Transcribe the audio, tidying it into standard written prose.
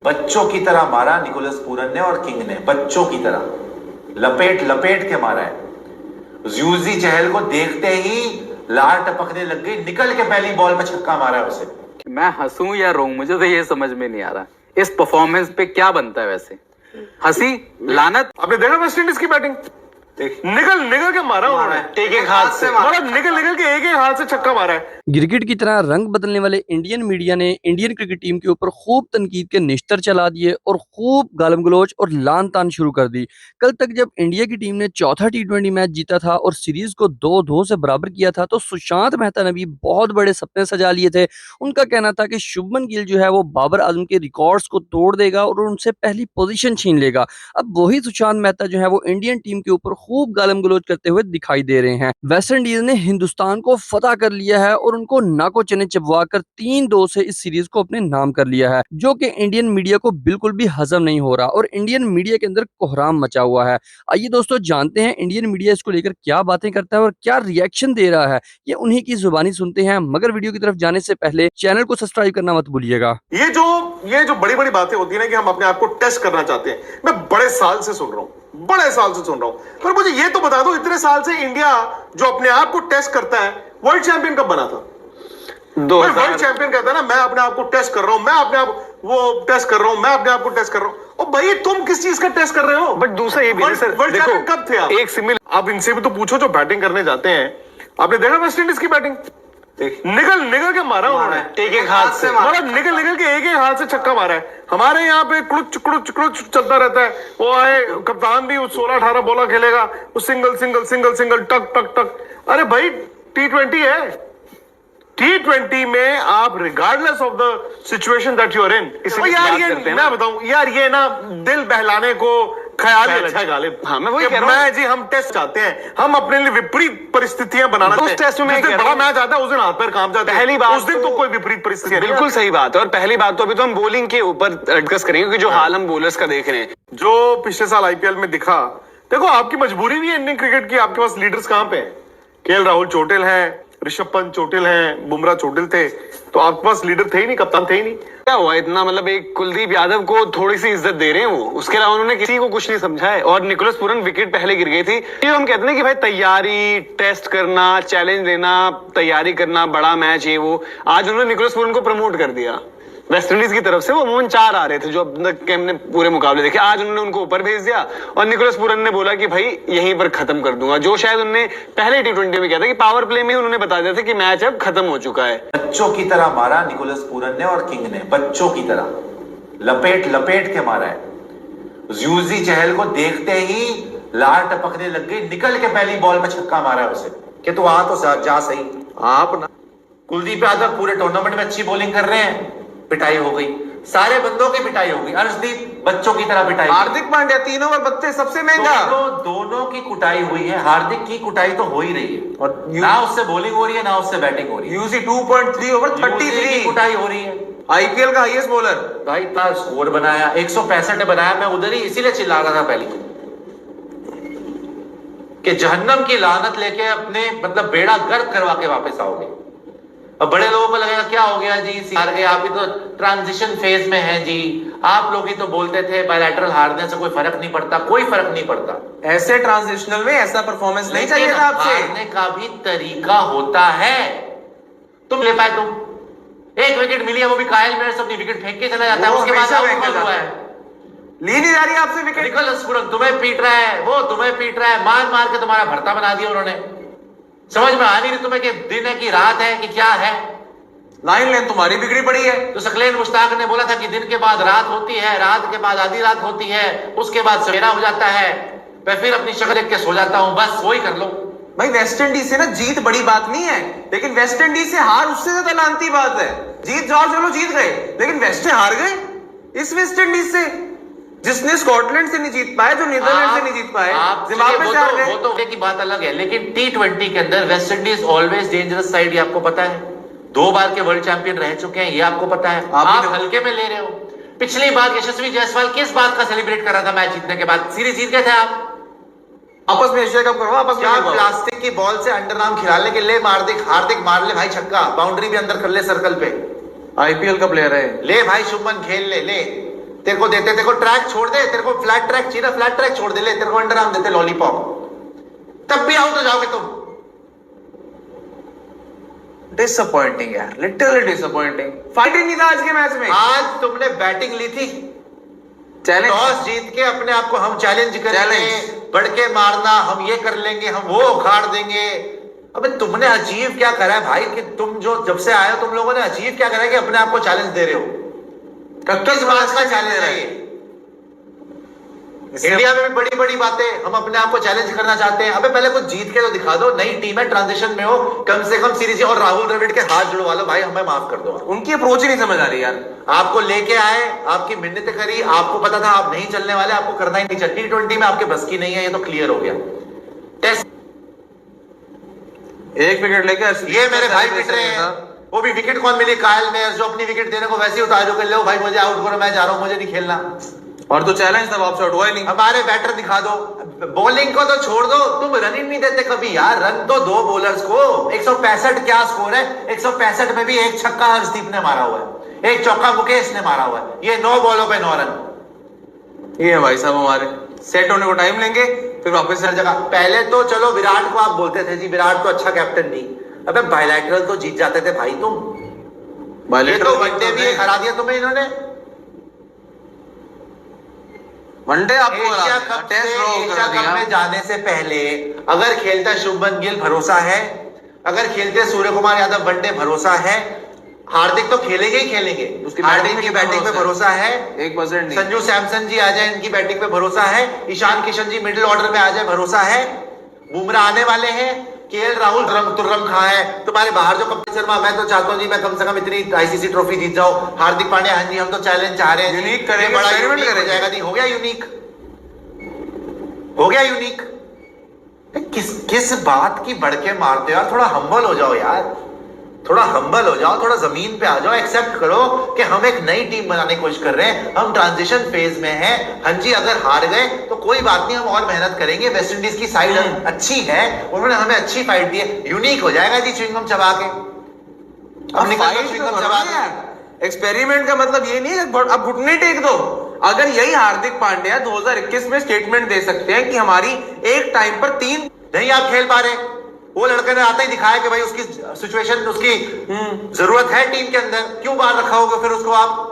बच्चों की तरह मारा निकोलस पूरन ने और किंग ने, बच्चों की तरह लपेट लपेट के मारा है। यूजी चहल को देखते ही लार टपकने लग गई, निकल के पहली बॉल पे छक्का मारा है उसे। मैं हंसूं या रोऊं, मुझे तो ये समझ में नहीं आ रहा इस परफॉर्मेंस पे क्या बनता है। वैसे हंसी लानत। आपने देखा वेस्ट इंडीज की बैटिंग, निकल के मारा उन्होंने, एक हाथ से मतलब निकल के एक हाथ से छक्का मारा है। क्रिकेट की तरह रंग बदलने वाले इंडियन मीडिया ने इंडियन क्रिकेट टीम के ऊपर खूब तनकीद के निश्तर चला दिए और खूब गालम गलोच और लान तान शुरू कर दी। कल तक जब इंडिया की टीम ने चौथा टी20 मैच जीता था और सीरीज को 2-2 से बराबर किया था, तो सुशांत मेहता ने भी बहुत बड़े सपने सजा लिए थे। उनका कहना था कि शुभमन गिल जो है वो बाबर आजम के रिकॉर्ड्स को तोड़ देगा और उनसे पहली पोजीशन छीन लेगा। अब वही सुशांत मेहता जो है वो इंडियन टीम के ऊपर खूब गालम गलोच करते हुए दिखाई दे रहे हैं। वेस्ट इंडीज ने हिंदुस्तान को फतह कर लिया है और उनको नाको चने चबवा कर 3-2 से इस सीरीज को अपने नाम कर लिया है, जो कि इंडियन मीडिया को बिल्कुल भी हजम नहीं हो रहा और इंडियन मीडिया के अंदर कोहराम मचा हुआ है। आइए दोस्तों जानते हैं इंडियन मीडिया इसको लेकर क्या बातें करता है और क्या रिएक्शन दे रहा है, ये उन्हीं की जुबानी सुनते हैं। मगर वीडियो की तरफ जाने से पहले चैनल को सब्सक्राइब करना मत भूलिएगा। ये जो बड़ी बड़ी बातें होती है ना कि हम अपने आप को टेस्ट करना चाहते हैं, मैं बड़े साल से सुन रहा हूं, पर मुझे ये तो बता दो, इतने साल से इंडिया जो अपने आप को टेस्ट करता है, वर्ल्ड चैंपियन कब बना था? वर्ल्ड चैंपियन कहता है ना, मैं अपने आप को टेस्ट कर रहा हूं, मैं अपने आप वो टेस्ट कर रहा हूं, मैं अपने आप को टेस्ट कर रहा हूं। और भाई तुम किस चीज का टेस्ट कर रहे हो? बट दूसरा ये भी वर्ल्ड चैंपियन कब थे आप? एक सिमिल आप इनसे भी तो पूछो जो बैटिंग करने जाते हैं। आपने देखा वेस्ट इंडीज की बैटिंग, निकल के मारा उन्होंने, एक हाथ से मतलब निकल के एक हाथ से छक्का मारा है। हमारे यहाँ पे क्लुच चलता रहता है। वो आए कप्तान भी 16-18 बॉला खेलेगा, वो सिंगल टक। अरे भाई T20 है, T20 में आप regardless of the situation that you are in, यार ये मैं बताऊं यार, ये ना दिल बहलाने को ख्याल अच्छा है गालिब। हाँ, मैं वही कह रहा हूं जी, हम टेस्ट चाहते हैं, हम अपने लिए विपरीत परिस्थितियां बनाना चाहते हैं। उस टेस्ट में बड़ा मैच आता है उस दिन हाथ पैर काम जाता है। पहली बात उस दिन तो कोई विपरीत परिस्थिति, बिल्कुल सही बात है। और पहली बात तो अभी तो हम बॉलिंग के ऊपर डिस्कस करेंगे क्योंकि जो हाल हम बॉलर्स का देख रहे हैं, जो पिछले साल आईपीएल में दिखा। देखो आपकी मजबूरी भी है इंडियन क्रिकेट की, आपके पास लीडर्स कहां पे हैं? केएल राहुल चोटिल है, ऋषभ पंत चोटिल हैं, बुमराह चोटिल थे, तो आपके पास लीडर थे ही नहीं, कप्तान थे ही नहीं। क्या हुआ इतना? मतलब एक कुलदीप यादव को थोड़ी सी इज्जत दे रहे हैं वो, उसके अलावा उन्होंने किसी को कुछ नहीं समझा है। और निकोलस पूरन विकेट पहले गिर गई थी। ये हम कहते हैं कि भाई तैयारी, टेस्ट करना, चैलेंज लेना, तैयारी करना, बड़ा मैच ये वो। आज उन्होंने निकोलस पूरन को प्रमोट कर दिया वेस्ट इंडीज की तरफ से। वो अमूमन 4 आ रहे थे जो अब तक के हमने पूरे मुकाबले देखे, आज उन्होंने उनको ऊपर भेज दिया और निकोलस पूरन ने बोला कि भाई यहीं पर खत्म कर दूंगा, जो शायद उन्होंने पहले T20 में किया था कि पावर प्ले में उन्होंने बता दिया था कि मैच अब खत्म हो चुका है। बच्चों की तरह मारा निकोलस पूरन ने और किंग ने, बच्चों की तरह लपेट के मारा है। यूजी चहल को देखते ही लार टपकने लग गई, निकल के पहली बॉल पे छक्का मारा है उसे कि तू वहां तो जा सही। आप ना कुलदीप यादव पूरे टूर्नामेंट में अच्छी बॉलिंग कर रहे हैं, पिटाई हो गई, सारे बंदों की पिटाई हो गई। अर्शदीप बच्चों की तरह पिटाई। हार्दिक पांड्या 3 ओवर 32 सबसे महंगा। दोनों की कुटाई हुई है, हार्दिक की कुटाई तो हो ही रही है, और ना उससे बॉलिंग हो रही है ना उससे बैटिंग हो रही है। यूसी 2.3 ओवर 33 की कुटाई हो रही है। आईपीएल का हाईएस्ट बॉलर भाई, इतना स्कोर बनाया, 165 बनाया। मैं उधर ही इसीलिए चिल्ला रहा था पहले कि जहन्नम की लानत लेके अपने मतलब बेड़ा गर्क करवा के वापस आओगे। अब बड़े लोगों को लगेगा क्या हो गया जी, हार गए, आप ही तो ट्रांजिशन फेज में हैं जी। आप लोग ही तो बोलते थे बायलैटरल हारने से कोई फर्क नहीं पड़ता, कोई फर्क नहीं पड़ता। ऐसे ट्रांजिशनल में ऐसा परफॉर्मेंस नहीं चाहिए था आपसे। हारने का भी तरीका होता है। तुम ले पाए, तुम एक विकेट मिली है, वो भी कायल मेरे से अपनी विकेट फेंक के चला जाता है, उसके बाद हुआ है, ली नहीं जा रही आपसे विकेट। निकोलस पूरन तुम्हें पीट रहा है, वो तुम्हें पीट रहा है, मार के तुम्हारा भरता बना दिया उन्होंने। समझ में आ नहीं रही तुम्हें कि दिन है कि रात है कि क्या है। लाइन लेन तुम्हारी बिगड़ी पड़ी है। तो सकलेन मुश्ताक ने बोला था कि दिन के बाद रात होती है, रात के बाद आधी रात होती है, उसके बाद सवेरा हो जाता है, मैं फिर अपनी शक्ल देख के सो जाता हूं, बस वही कर लो। भाई वेस्ट इंडीज से ना जीत बड़ी बात नहीं है, लेकिन वेस्ट इंडीज से हार उससे ज्यादा लानती बात है। जीत जाओ, चलो जीत गए, लेकिन वेस्ट से हार गए। इस वेस्ट इंडीज से जिसने स्कॉटलैंड से नहीं जीत पाए, जो नीदरलैंड से नहीं जीत पाए, जिम्बाब्वे से हार गए। वो तो की बात अलग है, लेकिन T20 के अंदर West Indies always dangerous side, ये आपको पता है। 2 बार के वर्ल्ड चैंपियन रह चुके हैं, ये आपको पता है। आप हल्के में ले रहे हो। पिछली बार यशस्वी जायसवाल किस बात का सेलिब्रेट कर रहा था मैच जीतने के बाद? सीरीज जीत गए थे आप। आपस में एशिया कप करो, आपस में प्लास्टिक की बॉल से अंडरआर्म खिलाने के लिए हार्दिक मार ले भाई छक्का, बाउंड्री भी अंदर कर ले सर्कल पे। आईपीएल का प्लेयर है, ले भाई शुभमन खेल ले तेरे को देते, तेरे को ट्रैक छोड़ दे, तेरे को फ्लैट ट्रैक चाहिए ना, फ्लैट ट्रैक छोड़ दे, ले तेरे को अंडर आर्म देते लॉलीपॉप, तब भी आउट हो जाओगे तुम। डिसअपॉइंटिंग यार, लिटरली डिसअपॉइंटिंग। फाइटिंग नहीं था आज के मैच में। आज तुमने बैटिंग ली थी, चैलेंज टॉस जीत के अपने आप को हम चैलेंज करेंगे, चैलेंज। बढ़ के मारना, हम ये कर लेंगे, हम वो उखाड़ देंगे। अबे तुमने अचीव क्या करा है भाई, कि तुम जो जब से आए हो तुम लोगों ने अचीव क्या करा है कि अपने आप को चैलेंज दे रहे हो? किस बात का चैलेंज है ये? इंडिया में भी बड़ी बड़ी बातें, हम अपने आप को चैलेंज करना चाहते हैं। अबे पहले कुछ जीत के तो दिखा दो, नई टीम है, ट्रांजिशन में हो, कम से कम सीरीज और राहुल द्रविड़ के हाथ जुड़वा लो भाई, हमें माफ कर दो। उनकी अप्रोच ही नहीं समझ आ रही यार। आपको लेके आए, आपकी मिन्नतें करी, आपको पता था आप नहीं चलने वाले, आपको करना ही नहीं चाहिए। T20 में आपके बस की नहीं है, ये तो क्लियर हो गया। टेस्ट एक विकेट लेके ये मेरे भाई पिट रहे हैं, वो भी विकेट कौन मिली? कायल मेयर्स, जो अपनी विकेट देने को वैसे ही उतारो कर लो भाई, मुझे आउट करो, मैं जा रहा हूं, मुझे नहीं खेलना। और तो चैलेंज था, ऑफ शॉट हुआ ही नहीं। हमारे बैटर दिखा दो, बॉलिंग को तो छोड़ दो, तुम रन ही नहीं देते कभी यार। रन तो दो बॉलर्स को। 165 क्या स्कोर है? 165 में भी एक छक्का हर्षदीप ने मारा हुआ है, एक चौका मुकेश ने मारा हुआ है, ये 9 बॉलों पे 9 रन। ये है भाई साहब, हमारे सेट होने को टाइम लेंगे, फिर वापस हर जगह। पहले तो चलो विराट को आप बोलते थे जी विराट तो अच्छा कैप्टन नहीं, अबे बायलैटरल तो जीत जाते थे भाई तुम। ये तो वनडे भी हरा दिया तुम्हें इन्होंने। वनडे आपको एशिया कप से, एशिया कप में जाने से पहले अगर खेलता शुभमन गिल भरोसा है, अगर खेलते सूर्य कुमार यादव वनडे भरोसा है, हार्दिक तो खेलेंगे ही खेलेंगे, उसकी हार्दिक की बैटिंग पे भरोसा है, 1% नहीं। संजू सैमसन जी आ जाए, इनकी बैटिंग पे भरोसा है, ईशान किशन जी मिडिल ऑर्डर में आ जाए, भरोसा है, बुमराह आने वाले हैं, केएल राहुल तुर्रम खा है, तुम्हारे बाहर जो कपिल शर्मा, मैं तो चाहता हूं जी मैं कम से कम इतनी आईसीसी ट्रॉफी जीत जाओ। हार्दिक पांड्या, हाँ जी हम तो चैलेंज चाह रहे हैं, यूनिक करेंगे, बड़ा एक्सपेरिमेंट यूनिक हो करेंगे। जाएगा जी, हो गया यूनिक, हो गया यूनिक। किस बात की बढ़ के मारते हो यार, थोड़ा हम्बल हो जाओ यार, थोड़ा हम्बल हो जाओ, थोड़ा जमीन पे आ जाओ, एक्सेप्ट करो कि हम एक नई टीम बनाने की कोशिश कर रहे हैं, हम ट्रांजिशन फेज में हैं। हाँ जी अगर हार गए तो कोई बात नहीं, हम और मेहनत करेंगे, वेस्ट इंडीज की साइड अच्छी है, उन्होंने हमें अच्छी फाइट दी है, यूनिक हो जाएगा जी च्युइंगम चबा के। अब निकल च्युइंगम चबा के। एक्सपेरिमेंट का मतलब ये नहीं है अब घुटने टेक दो। अगर यही हार्दिक पांड्या 2021 में स्टेटमेंट दे सकते हैं कि हमारी एक टाइम पर 3 नहीं आप खेल पा रहे, वो लड़के ने आता ही दिखाया कि भाई उसकी सिचुएशन, उसकी जरूरत है टीम के अंदर, क्यों बाहर रखा होगा फिर उसको आप?